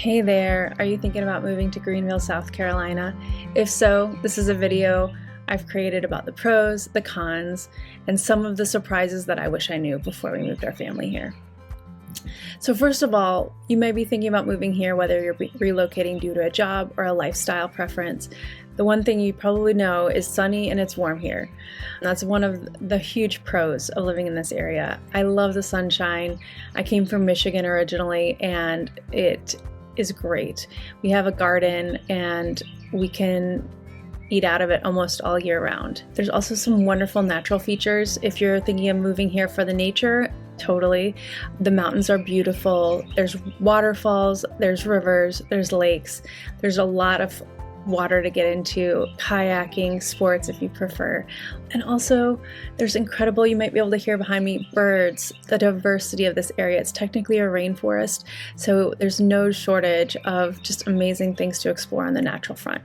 Hey there, are you thinking about moving to Greenville, South Carolina? If so, this is a video I've created about the pros, the cons, and some of the surprises that I wish I knew before we moved our family here. So first of all, you may be thinking about moving here whether you're relocating due to a job or a lifestyle preference. The one thing you probably know is sunny and it's warm here. And that's one of the huge pros of living in this area. I love the sunshine. I came from Michigan originally and it is great. We have a garden and we can eat out of it almost all year round. There's also some wonderful natural features. If you're thinking of moving here for the nature, totally. The mountains are beautiful. There's waterfalls, there's rivers, there's lakes. There's a lot of water to get into, kayaking, sports if you prefer. And also there's incredible, you might be able to hear behind me, birds, the diversity of this area. It's technically a rainforest, so there's no shortage of just amazing things to explore on the natural front.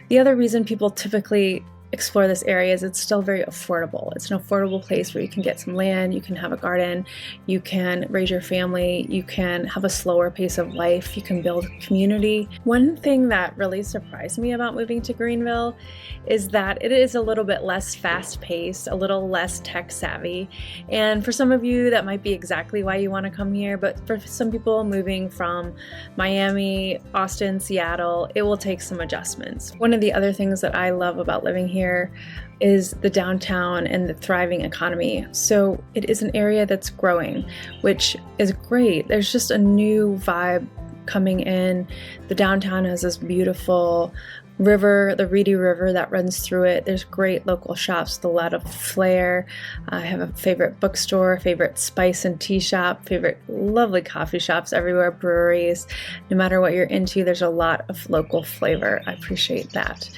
The other reason people typically explore this area is it's still very affordable. It's an affordable place where you can get some land, you can have a garden, you can raise your family, you can have a slower pace of life, you can build community. One thing that really surprised me about moving to Greenville is that it is a little bit less fast-paced, a little less tech-savvy. And for some of you, that might be exactly why you want to come here, but for some people moving from Miami, Austin, Seattle, it will take some adjustments. One of the other things that I love about living here is the downtown and the thriving economy. So it is an area that's growing, which is great. There's just a new vibe coming in. The downtown has this beautiful river, the Reedy River that runs through it. There's great local shops with a lot of flair. I have a favorite bookstore, favorite spice and tea shop, favorite lovely coffee shops everywhere, breweries. No matter what you're into, there's a lot of local flavor. I appreciate that.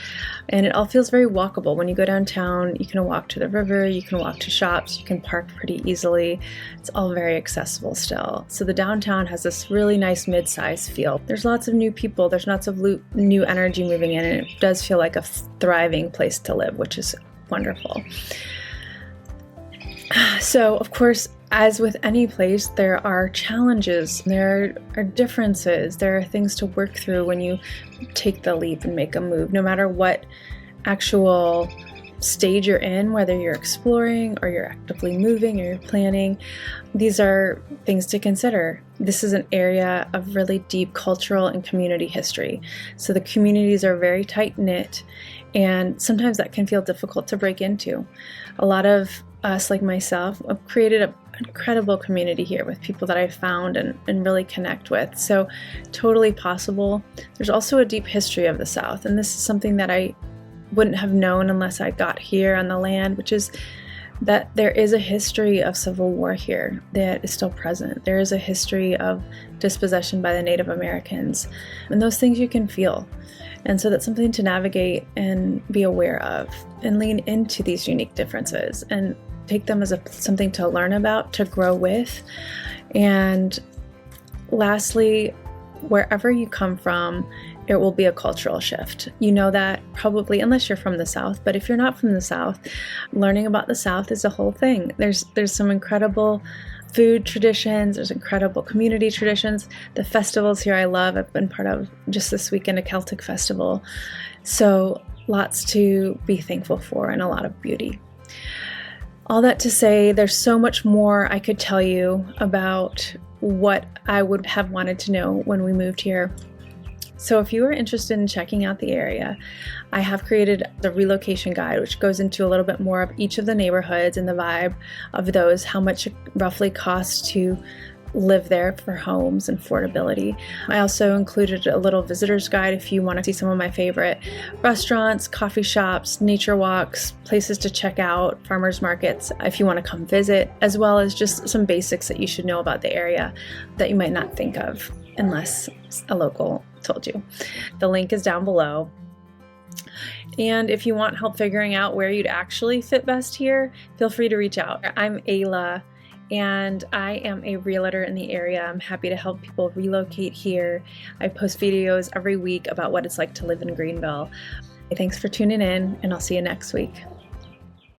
And it all feels very walkable. When you go downtown, you can walk to the river, you can walk to shops, you can park pretty easily. It's all very accessible still. So the downtown has this really nice mid-sized feel. There's lots of new people, there's lots of new energy moving in, and it does feel like a thriving place to live, which is wonderful. So, of course, as with any place, there are challenges, there are differences, there are things to work through when you take the leap and make a move, no matter what actual stage you're in, whether you're exploring or you're actively moving or you're planning. These are things to consider. This is an area of really deep cultural and community history. So the communities are very tight-knit, and sometimes that can feel difficult to break into. A lot of us, like myself, have created an incredible community here with people that I've found and really connect with. So totally possible. There's also a deep history of the South, and this is something that I wouldn't have known unless I got here on the land, which is that there is a history of civil war here that is still present. There is a history of dispossession by the Native Americans, and those things you can feel. And so that's something to navigate and be aware of and lean into these unique differences and take them as something to learn about, to grow with. And lastly, wherever you come from, it will be a cultural shift. You know that probably, unless you're from the South, but if you're not from the South, learning about the South is a whole thing. There's some incredible food traditions, there's incredible community traditions. The festivals here I love. I've been part of just this weekend a Celtic festival. So lots to be thankful for and a lot of beauty. All that to say, there's so much more I could tell you about what I would have wanted to know when we moved here. So if you are interested in checking out the area, I have created the relocation guide, which goes into a little bit more of each of the neighborhoods and the vibe of those, how much it roughly costs to live there for homes and affordability. I also included a little visitor's guide if you want to see some of my favorite restaurants, coffee shops, nature walks, places to check out, farmers markets if you want to come visit, as well as just some basics that you should know about the area that you might not think of unless a local told you. The link is down below. And if you want help figuring out where you'd actually fit best here, feel free to reach out. I'm Ayla, and I am a realtor in the area. I'm happy to help people relocate here. I post videos every week about what it's like to live in Greenville. Thanks for tuning in, and I'll see you next week.